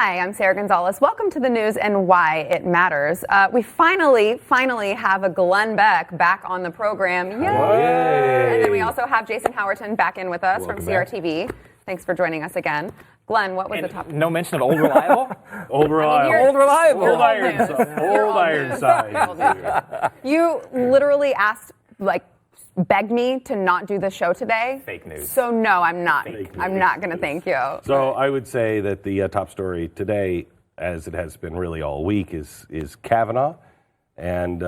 Hi, I'm Sarah Gonzalez. Welcome to the news and why it matters. We finally have a Glenn Beck back on the program. Yay! Yay! And then we also have Jason Howerton back in with us Welcome from CRTV. Thanks for joining us again. Glenn, what was the topic? No mention of Old Reliable? Old Reliable. You're- Old Reliable. you're Old Ironside. You're Old Ironside. You literally asked, begged me to not do the show today. Fake news. So no, I'm not. Fake I'm news. not going to thank you. So I would say that the top story today, as it has been really all week, is Kavanaugh and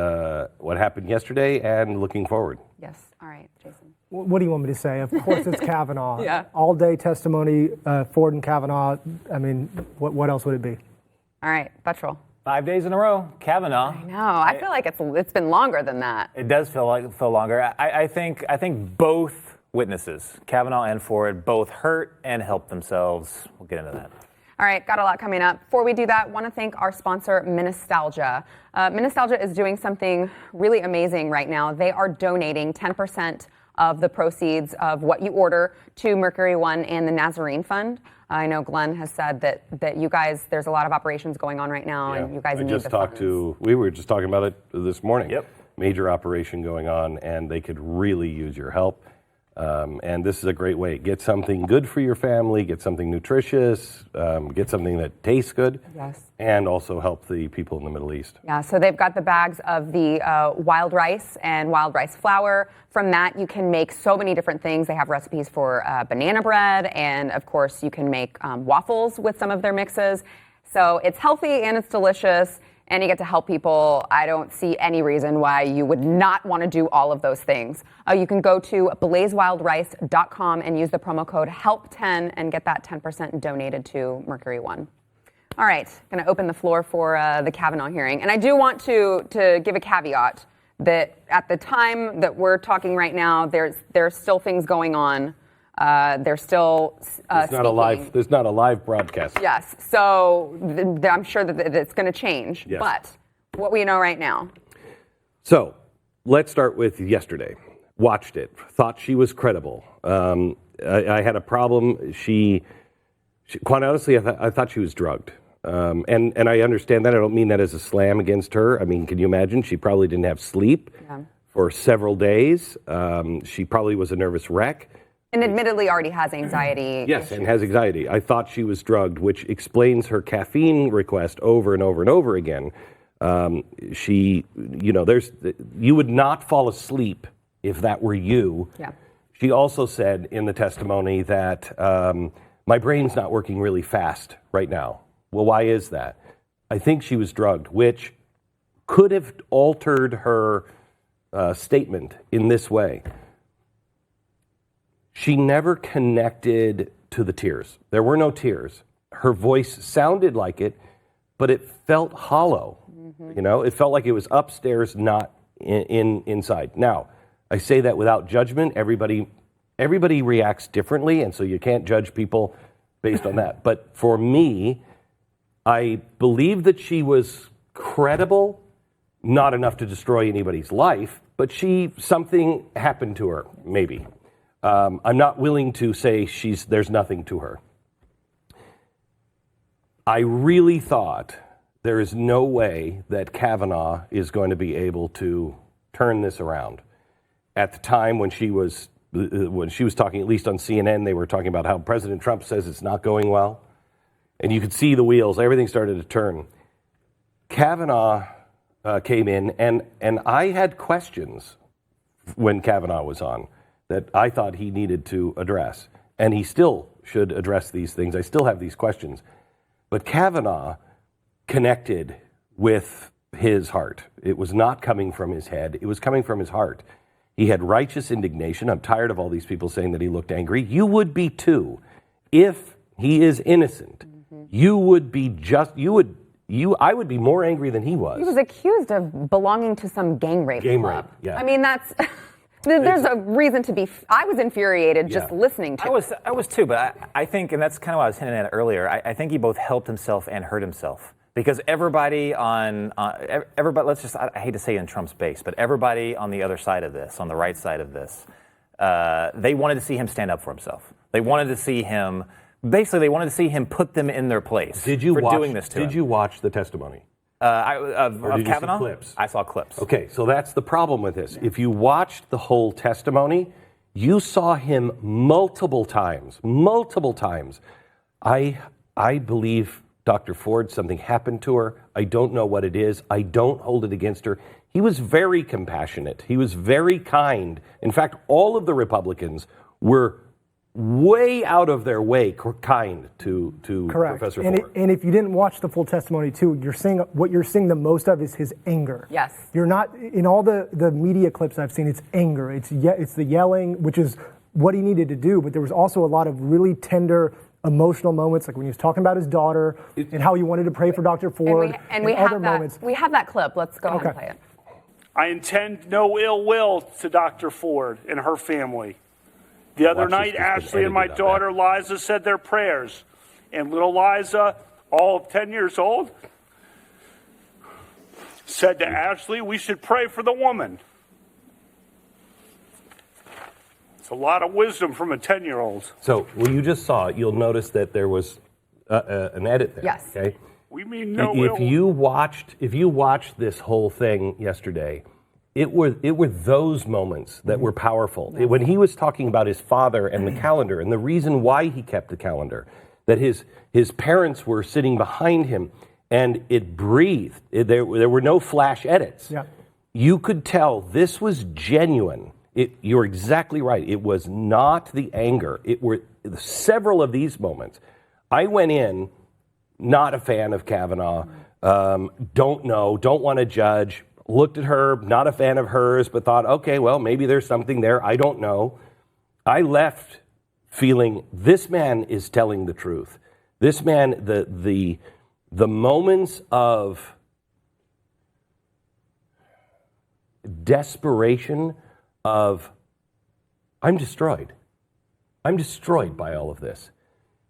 what happened yesterday and looking forward. Yes. All right, Jason. What do you want me to say? Of course it's Kavanaugh. Yeah. All day testimony, Ford and Kavanaugh. I mean, what else would it be? All right, Buttrell. 5 days in a row, Kavanaugh. No, I feel like it's been longer than that. It does feel longer. I think both witnesses, Kavanaugh and Ford, both hurt and helped themselves. We'll get into that. All right, got a lot coming up. Before we do that, want to thank our sponsor, Ministalgia. Ministalgia is doing something really amazing right now. They are donating 10% of the proceeds of what you order to Mercury One and the Nazarene Fund. I know Glenn has said that you guys, there's a lot of operations going on right now, and you guys need the funds. We were just talking about it this morning. Yep. Major operation going on, and they could really use your help. And this is a great way. Get something good for your family, get something nutritious, get something that tastes good, Yes. and also help the people in the Middle East. Yeah, so they've got the bags of the wild rice and wild rice flour. From that, you can make so many different things. They have recipes for banana bread, and of course, you can make waffles with some of their mixes. So it's healthy and it's delicious, and you get to help people. I don't see any reason why you would not want to do all of those things. You can go to blazewildrice.com and use the promo code HELP10 and get that 10% donated to Mercury One. All right, going to open the floor for the Kavanaugh hearing. And I do want to give a caveat that at the time that we're talking right now, there's still things going on. There's still There's not a live broadcast. Yes, so I'm sure that it's going to change. Yes. But what we know right now. So let's start with yesterday. Watched it, thought she was credible. I had a problem. She quite honestly, I thought she was drugged. And I understand that. I don't mean that as a slam against her. I mean, can you imagine? She probably didn't have sleep for several days. She probably was a nervous wreck. And admittedly already has anxiety. Yes, and has anxiety. I thought she was drugged, which explains her caffeine request over and over and over again. You would not fall asleep if that were you. Yeah. She also said in the testimony that my brain's not working really fast right now. Well, why is that? I think she was drugged, which could have altered her statement in this way. She never connected to the tears. There were no tears. Her voice sounded like it, but it felt hollow. Mm-hmm. You know, it felt like it was upstairs, not inside. Now, I say that without judgment. Everybody reacts differently, and so you can't judge people based on that. But for me, I believe that she was credible, not enough to destroy anybody's life, but something happened to her, maybe. I'm not willing to say there's nothing to her. I really thought there is no way that Kavanaugh is going to be able to turn this around. At the time when she was talking, at least on CNN, they were talking about how President Trump says it's not going well. And you could see the wheels, everything started to turn. Kavanaugh came in, and I had questions when Kavanaugh was on that I thought he needed to address. And he still should address these things. I still have these questions. But Kavanaugh connected with his heart. It was not coming from his head. It was coming from his heart. He had righteous indignation. I'm tired of all these people saying that he looked angry. You would be too. If he is innocent, you would be I would be more angry than he was. He was accused of belonging to some gang rape club. Rape, yeah. I mean, that's... There's a reason to be... I was infuriated just listening to it. I was too, but I think, and that's kind of what I was hinting at earlier, I think he both helped himself and hurt himself. Because everybody let's just, I hate to say in Trump's base, but everybody on the other side of this, on the right side of this, they wanted to see him stand up for himself. They wanted to see him Basically, they wanted to see him put them in their place Did you for watch, doing this to him. Did you watch the testimony? Of Or did you see Kavanaugh? clips? I saw clips. Okay, so that's the problem with this. If you watched the whole testimony, you saw him multiple times. I believe Dr. Ford, something happened to her. I don't know what it is. I don't hold it against her. He was very compassionate. He was very kind. In fact, all of the Republicans were way out of their way kind to Correct. Professor And, Ford. and if you didn't watch the full testimony too, what you're seeing the most of is his anger. Yes. You're not in all the media clips I've seen. It's anger. It's the yelling, which is what he needed to do. But there was also a lot of really tender, emotional moments, like when he was talking about his daughter and how he wanted to pray for Dr. Ford. And we other have that. moments. We have that clip. Let's go ahead and play it. I intend no ill will to Dr. Ford and her family. The other Watch night, this, it's been Ashley and my edited on daughter Liza said their prayers. And little Liza, all of 10 years old, said to Ashley, we should pray for the woman. It's a lot of wisdom from a 10-year-old. So when you just saw it, you'll notice that there was an edit there. Yes. Okay. We mean no If you watched this whole thing yesterday, it were those moments that were powerful. When he was talking about his father and the calendar, and the reason why he kept the calendar, that his parents were sitting behind him, and it breathed. There were no flash edits. Yeah. You could tell this was genuine. You're exactly right. It was not the anger. It were several of these moments. I went in not a fan of Kavanaugh, don't want to judge, looked at her, not a fan of hers, but thought, okay, well, maybe there's something there. I don't know. I left feeling this man is telling the truth. This man, the moments of desperation of, I'm destroyed. I'm destroyed by all of this.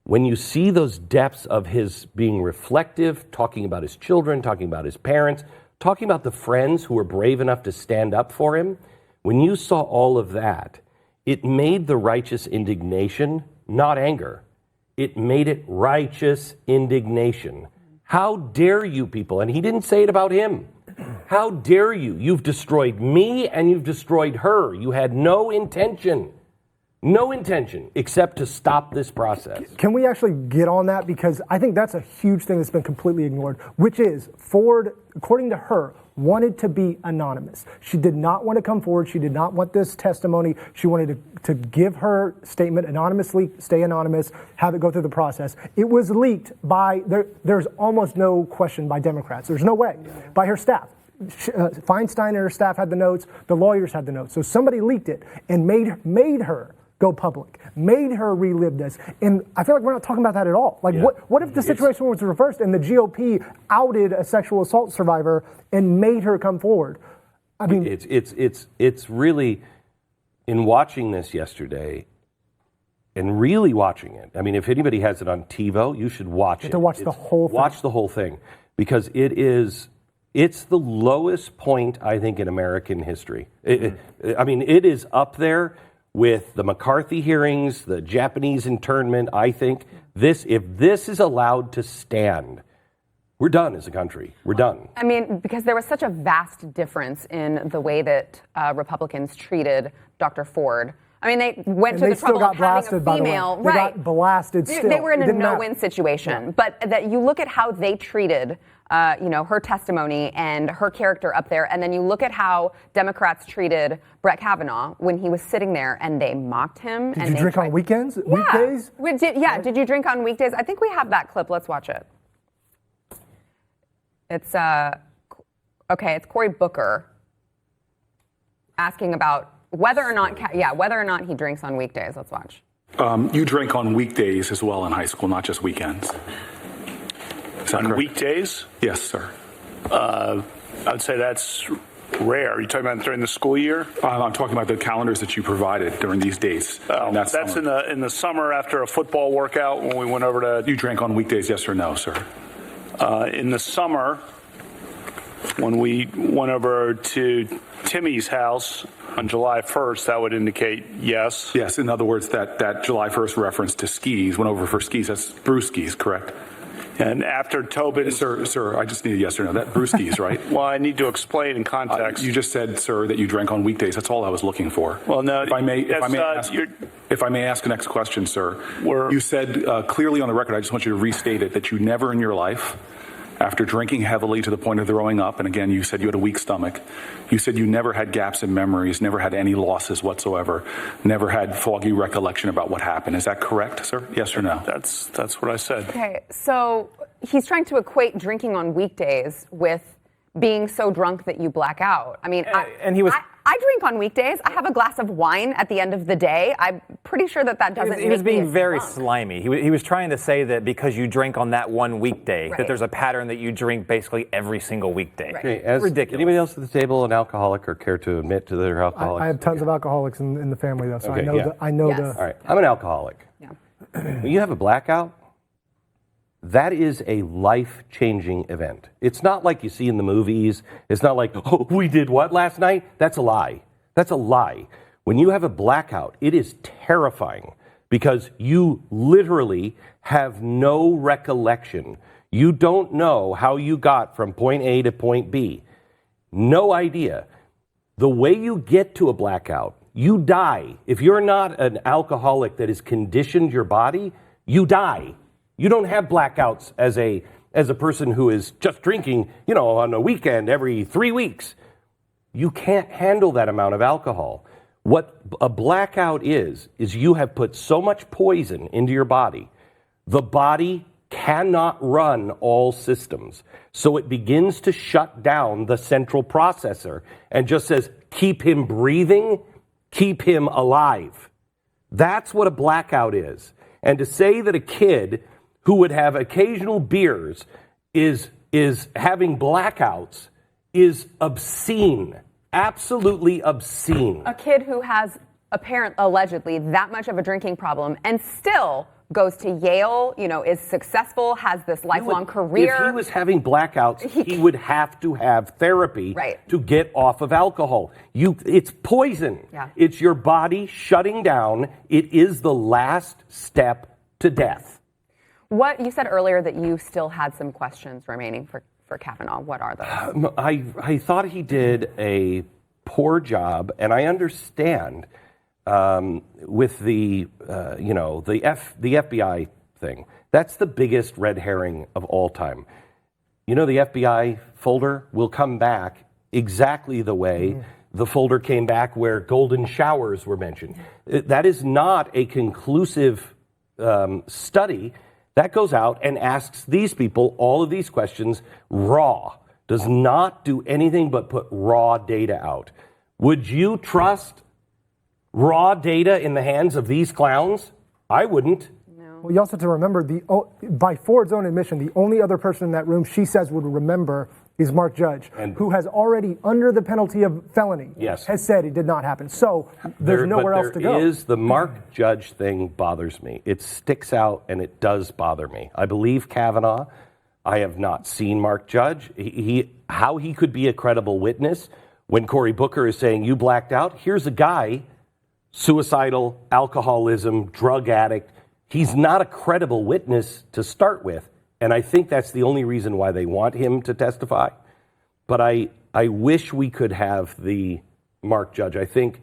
When you see those depths of his being reflective, talking about his children, talking about his parents, talking about the friends who were brave enough to stand up for him, when you saw all of that, it made the righteous indignation not anger. It made it righteous indignation. How dare you people? And he didn't say it about him. How dare you? You've destroyed me and you've destroyed her. You had no intention except to stop this process. Can we actually get on that? Because I think that's a huge thing that's been completely ignored, which is Ford, according to her, wanted to be anonymous. She did not want to come forward. She did not want this testimony. She wanted to give her statement anonymously, stay anonymous, have it go through the process. It was leaked by, there's almost no question by Democrats. There's no way. By her staff. Feinstein and her staff had the notes. The lawyers had the notes. So somebody leaked it and made her go public, made her relive this. And I feel like we're not talking about that at all. Like, what if the situation was reversed and the GOP outed a sexual assault survivor and made her come forward? I mean, it's really, in watching this yesterday and really watching it, I mean, if anybody has it on TiVo, you should watch it. To watch the whole thing. Watch the whole thing, because it's the lowest point, I think, in American history. I mean, it is up there with the McCarthy hearings, the Japanese internment. I think if this is allowed to stand, we're done as a country. We're done. I mean, because there was such a vast difference in the way that Republicans treated Dr. Ford. I mean, they went to the trouble of having a female. They got blasted still. They were in a no-win no-win situation. But that you look at how they treated, her testimony and her character up there, and then you look at how Democrats treated Brett Kavanaugh when he was sitting there, and they mocked him. Did you drink on weekends? Weekdays? Did you drink on weekdays? I think we have that clip. Let's watch it. It's it's Cory Booker asking about whether or not he drinks on weekdays. Let's watch. You drink on weekdays as well in high school, not just weekends. On weekdays? Yes, sir. I'd say that's rare. Are you talking about during the school year? I'm talking about the calendars that you provided during these dates. That's in the summer after a football workout when we went over to. You drank on weekdays, yes or no, sir? In the summer, when we went over to Timmy's house On July 1st, that would indicate yes. Yes, in other words, that July 1st reference to skis, went over for skis, that's brewskis, correct? And after Tobin... Sir, I just need a yes or no. That brewskis, right? Well, I need to explain in context. You just said, sir, that you drank on weekdays. That's all I was looking for. Well, no. If I may ask the next question, sir. You said clearly on the record, I just want you to restate it, that you never in your life, after drinking heavily to the point of throwing up, and again, you said you had a weak stomach, you said you never had gaps in memories, never had any losses whatsoever, never had foggy recollection about what happened. Is that correct, sir? Yes or no? That's what I said. Okay, so he's trying to equate drinking on weekdays with being so drunk that you black out. I mean, I drink on weekdays. I have a glass of wine at the end of the day. I'm pretty sure that doesn't. He was being very slimy. He was trying to say that because you drink on that one weekday, that there's a pattern that you drink basically every single weekday. Right. Okay, ridiculous. Anybody else at the table an alcoholic or care to admit to their alcoholics? I have tons of alcoholics in the family, though, so Okay, I know Yes. All right, I'm an alcoholic. Yeah. When you have a blackout, that is a life-changing event. It's not like you see in the movies. It's not like, oh, we did what last night? That's a lie. That's a lie. When you have a blackout, it is terrifying because you literally have no recollection. You don't know how you got from point A to point B. No idea. The way you get to a blackout, you die. If you're not an alcoholic that has conditioned your body, you die. You don't have blackouts as a person who is just drinking, on a weekend every 3 weeks. You can't handle that amount of alcohol. What a blackout is you have put so much poison into your body, the body cannot run all systems. So it begins to shut down the central processor and just says, keep him breathing, keep him alive. That's what a blackout is. And to say that a kid who would have occasional beers is having blackouts is obscene, absolutely obscene. A kid who has allegedly that much of a drinking problem and still goes to Yale, is successful, has this lifelong career. If he was having blackouts, he would have to have therapy to get off of alcohol. It's poison. Yeah. It's your body shutting down. It is the last step to death. What you said earlier that you still had some questions remaining for Kavanaugh. What are those? I thought he did a poor job, and I understand with the FBI thing. That's the biggest red herring of all time. The FBI folder will come back exactly the way the folder came back where golden showers were mentioned. That is not a conclusive study. That goes out and asks these people all of these questions raw, does not do anything but put raw data out. Would you trust raw data in the hands of these clowns? I wouldn't. No. Well, you also have to remember, by Ford's own admission, the only other person in that room she says would remember is Marc Judge, who has already, under the penalty of felony, has said it did not happen. So there's nowhere else to go. The Marc Judge thing bothers me. It sticks out and it does bother me. I believe Kavanaugh. I have not seen Marc Judge. How he could be a credible witness when Cory Booker is saying you blacked out. Here's a guy, suicidal, alcoholism, drug addict. He's not a credible witness to start with. And I think that's the only reason why they want him to testify. But I wish we could have the Marc Judge. I think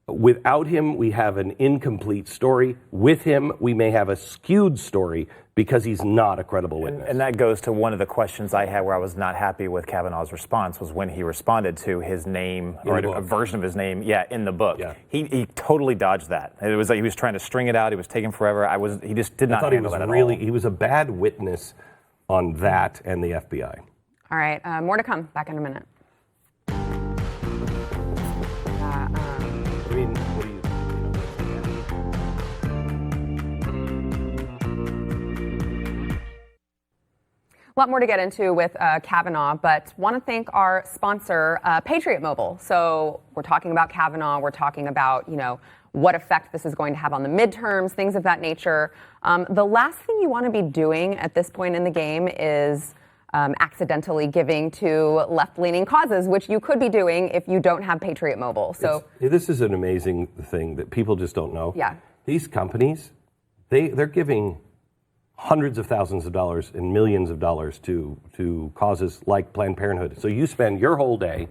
without him, we have an incomplete story. With him, we may have a skewed story because he's not a credible witness. And that goes to one of the questions I had where I was not happy with Kavanaugh's response was when he responded to his name or a version of his name, in the book. Yeah. He totally dodged that. It was like he was trying to string it out. It was taking forever. He just did not handle that at all. He was a bad witness on that and the FBI. All right, more to come. Back in a minute. A lot more to get into with Kavanaugh, but want to thank our sponsor, Patriot Mobile. So we're talking about Kavanaugh. We're talking about, what effect this is going to have on the midterms, things of that nature. The last thing you want to be doing at this point in the game is accidentally giving to left-leaning causes, which you could be doing if you don't have Patriot Mobile. So this is an amazing thing that people just don't know. Yeah. These companies, they're giving hundreds of thousands of dollars and millions of dollars to causes like Planned Parenthood. So you spend your whole day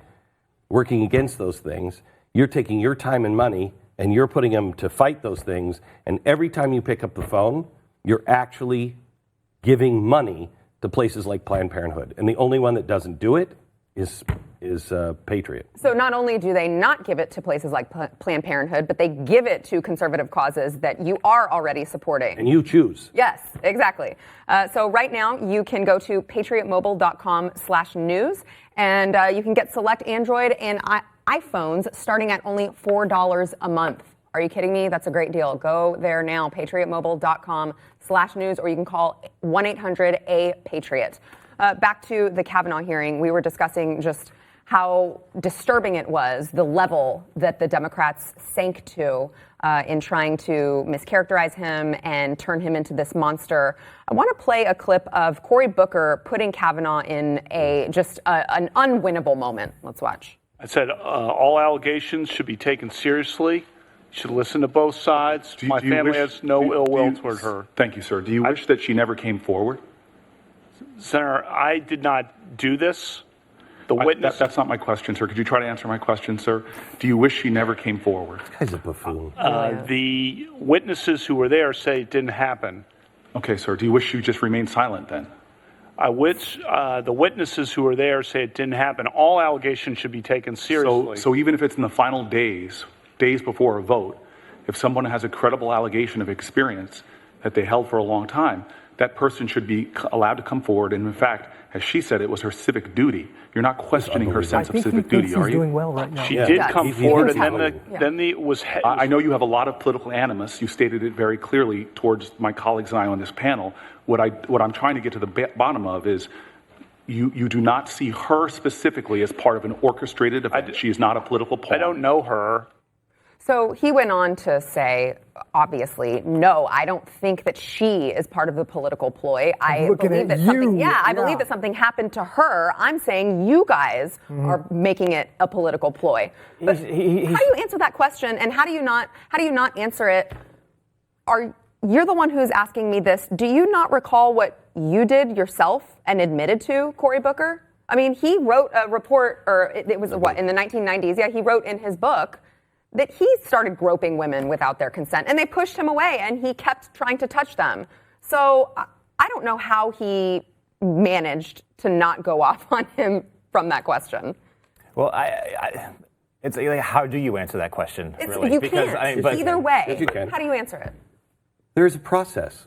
working against those things. You're taking your time and money and you're putting them to fight those things. And every time you pick up the phone, you're actually giving money to places like Planned Parenthood. And the only one that doesn't do it is Patriot. So not only do they not give it to places like Planned Parenthood, but they give it to conservative causes that you are already supporting. And you choose. Yes, exactly. So right now you can go to patriotmobile.com/news and you can get select Android and iPhones starting at only $4 a month. Are you kidding me? That's a great deal. Go there now, patriotmobile.com/news, or you can call 1-800-A-PATRIOT. Back to the Kavanaugh hearing, we were discussing just how disturbing it was, the level that the Democrats sank to in trying to mischaracterize him and turn him into this monster. I want to play a clip of Cory Booker putting Kavanaugh in an unwinnable moment. Let's watch. I said all allegations should be taken seriously. You should listen to both sides. My family has no ill will toward her. Thank you, sir. Do you wish that she never came forward? Senator, I did not do this. The witness. That's not my question, sir. Could you try to answer my question, sir? Do you wish she never came forward? This guy's a buffoon. The witnesses who were there say it didn't happen. Okay, sir. Do you wish she just remained silent then? I wish the witnesses who were there say it didn't happen. All allegations should be taken seriously. So even if it's in the final days before a vote, if someone has a credible allegation of experience that they held for a long time, that person should be allowed to come forward. And in fact, as she said, it was her civic duty. You're not questioning her sense of civic duty, are you? Doing well right now. She did come forward, and then it was. I know you have a lot of political animus. You stated it very clearly towards my colleagues and I on this panel. What I'm trying to get to the bottom of is you do not see her specifically as part of an orchestrated event. She is not a political pawn. I don't know her. So he went on to say, obviously, no, I don't think that she is part of the political ploy. I believe that something happened to her. I'm saying you guys are making it a political ploy. But how do you answer that question? And how do you not answer it? You're the one who's asking me this. Do you not recall what you did yourself and admitted to, Cory Booker? I mean, he wrote a report, or it was in the 1990s? Yeah, he wrote in his book that he started groping women without their consent, and they pushed him away, and he kept trying to touch them. So I don't know how he managed to not go off on him from that question. Well, it's like, how do you answer that question? Really? You can't. Either way, how do you answer it? There's a process.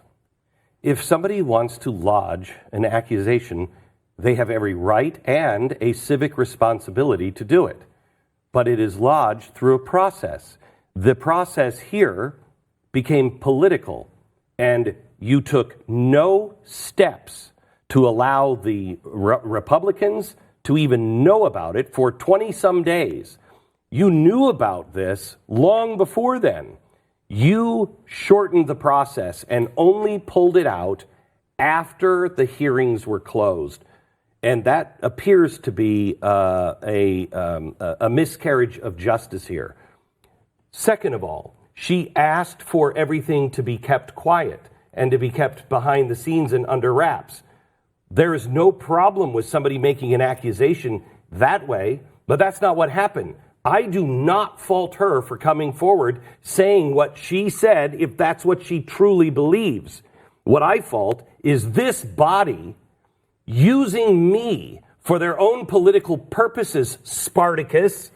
If somebody wants to lodge an accusation, they have every right and a civic responsibility to do it. But it is lodged through a process. The process here became political, and you took no steps to allow the Republicans to even know about it for 20-some days. You knew about this long before then. You shortened the process and only pulled it out after the hearings were closed. And that appears to be a miscarriage of justice here. Second of all, she asked for everything to be kept quiet and to be kept behind the scenes and under wraps. There is no problem with somebody making an accusation that way, but that's not what happened. I do not fault her for coming forward saying what she said if that's what she truly believes. What I fault is this body using me for their own political purposes, Spartacus,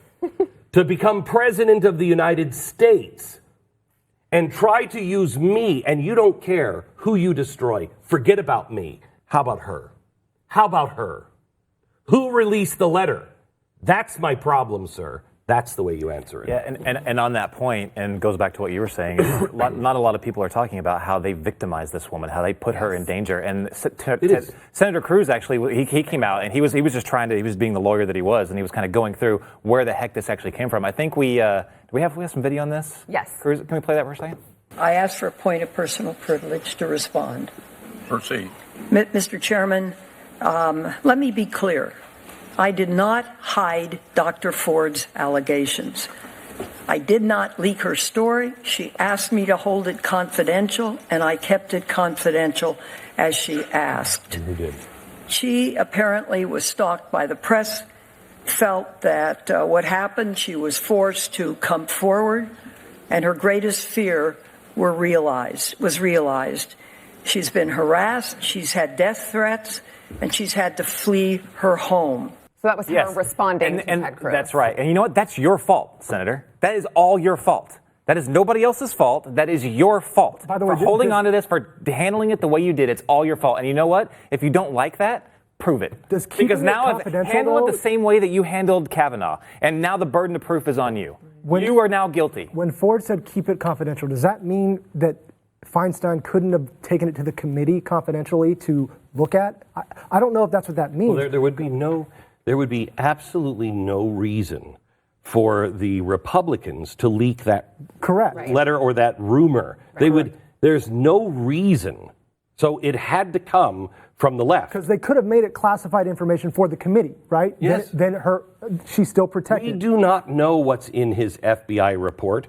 to become president of the United States and try to use me, and you don't care who you destroy. Forget about me. How about her? How about her? Who released the letter? That's my problem, sir. That's the way you answer it. Yeah, and on that point, and goes back to what you were saying, not a lot of people are talking about how they victimized this woman, how they put her in danger. And Senator Cruz actually, he came out and he was just he was being the lawyer that he was, and he was kind of going through where the heck this actually came from. I think we have some video on this? Yes. Cruz, can we play that for a second? I ask for a point of personal privilege to respond. Proceed. Mr. Chairman, Let me be clear. I did not hide Dr. Ford's allegations. I did not leak her story. She asked me to hold it confidential, and I kept it confidential as she asked. You did. She apparently was stalked by the press, felt that what happened, she was forced to come forward, and her greatest fear was realized. She's been harassed, she's had death threats, and she's had to flee her home. So that was her responding to Ted Cruz. That's right. And you know what? That's your fault, Senator. That is all your fault. That is nobody else's fault. That is your fault. By the way, for holding on to this, for handling it the way you did, it's all your fault. And you know what? If you don't like that, prove it. Because now I've handled it the same way that you handled Kavanaugh. And now the burden of proof is on you. You are now guilty. When Ford said keep it confidential, does that mean that Feinstein couldn't have taken it to the committee confidentially to look at? I don't know if that's what that means. Well, there would be absolutely no reason for the Republicans to leak that letter or that rumor. There's no reason. So it had to come from the left. Because they could have made it classified information for the committee, right? Yes. Then she's still protected. We do not know what's in his FBI report,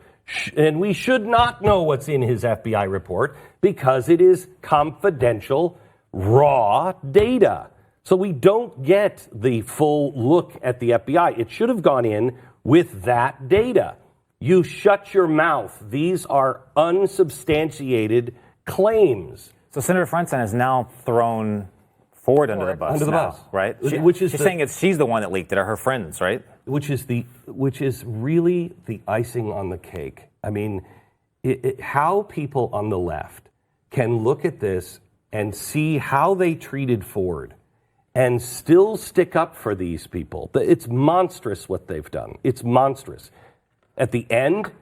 and we should not know what's in his FBI report because it is confidential, raw data. So we don't get the full look at the FBI. It should have gone in with that data. You shut your mouth. These are unsubstantiated claims. So Senator Feinstein has now thrown Ford under the bus. Under the bus, right? She's saying she's the one that leaked it, or her friends, right? Which is really the icing on the cake. I mean, how people on the left can look at this and see how they treated Ford and still stick up for these people. It's monstrous what they've done. It's monstrous. At the end,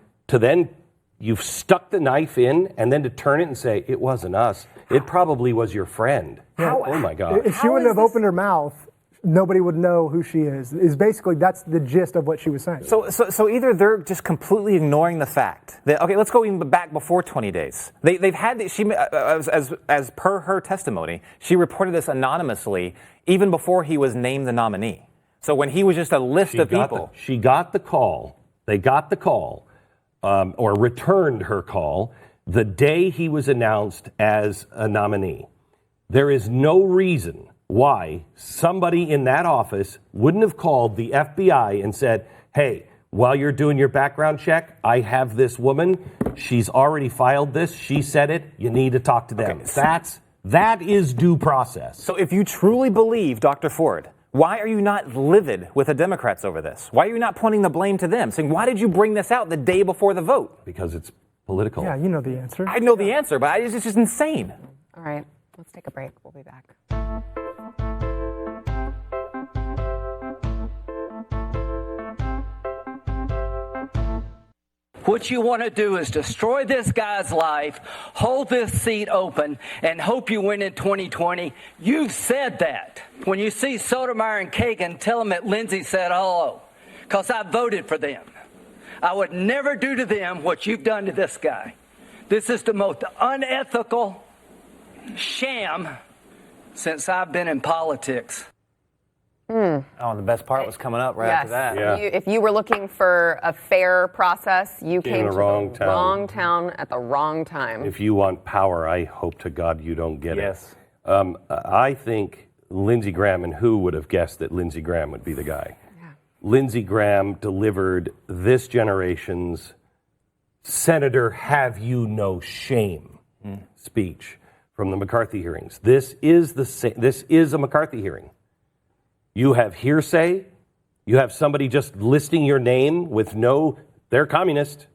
you've stuck the knife in, and then to turn it and say, it wasn't us. It probably was your friend. Oh, my God. If she wouldn't have opened her mouth, nobody would know who she is. That's the gist of what she was saying. So either they're just completely ignoring the fact that, okay, let's go even back before 20 days. They've had, as per her testimony, she reported this anonymously even before he was named the nominee. So when he was just a list of people. She got the call. They got the call. Or returned her call the day he was announced as a nominee. There is no reason why somebody in that office wouldn't have called the FBI and said, hey, while you're doing your background check, I have this woman. She's already filed this. She said it. You need to talk to them. Okay. That is due process. So if you truly believe Dr. Ford, why are you not livid with the Democrats over this? Why are you not pointing the blame to them, saying, why did you bring this out the day before the vote? Because it's political. Yeah, you know the answer. I know the answer, but it's just insane. All right, let's take a break. We'll be back. What you want to do is destroy this guy's life, hold this seat open, and hope you win in 2020. You've said that. When you see Sotomayor and Kagan, tell them that Lindsey said hello, because I voted for them. I would never do to them what you've done to this guy. This is the most unethical sham since I've been in politics. Oh, and the best part was coming up right after that. Yeah. If you were looking for a fair process, you came to the wrong town at the wrong time. If you want power, I hope to God you don't get it. Yes. I think Lindsey Graham, and who would have guessed that Lindsey Graham would be the guy? Yeah. Lindsey Graham delivered this generation's Senator Have You No Shame speech from the McCarthy hearings. This is a McCarthy hearing. You have hearsay. You have somebody just listing your name with they're communist.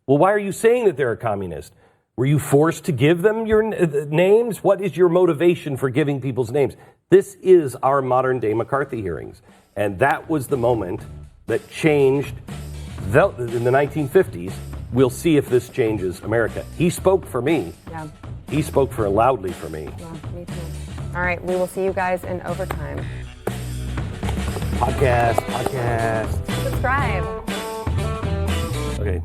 Well, why are you saying that they're a communist? Were you forced to give them your names? What is your motivation for giving people's names? This is our modern day McCarthy hearings. And that was the moment that changed in the 1950s. We'll see if this changes America. He spoke for me. Yeah. He spoke loudly for me. Yeah, me too. All right, we will see you guys in overtime. Podcast. Subscribe. Okay.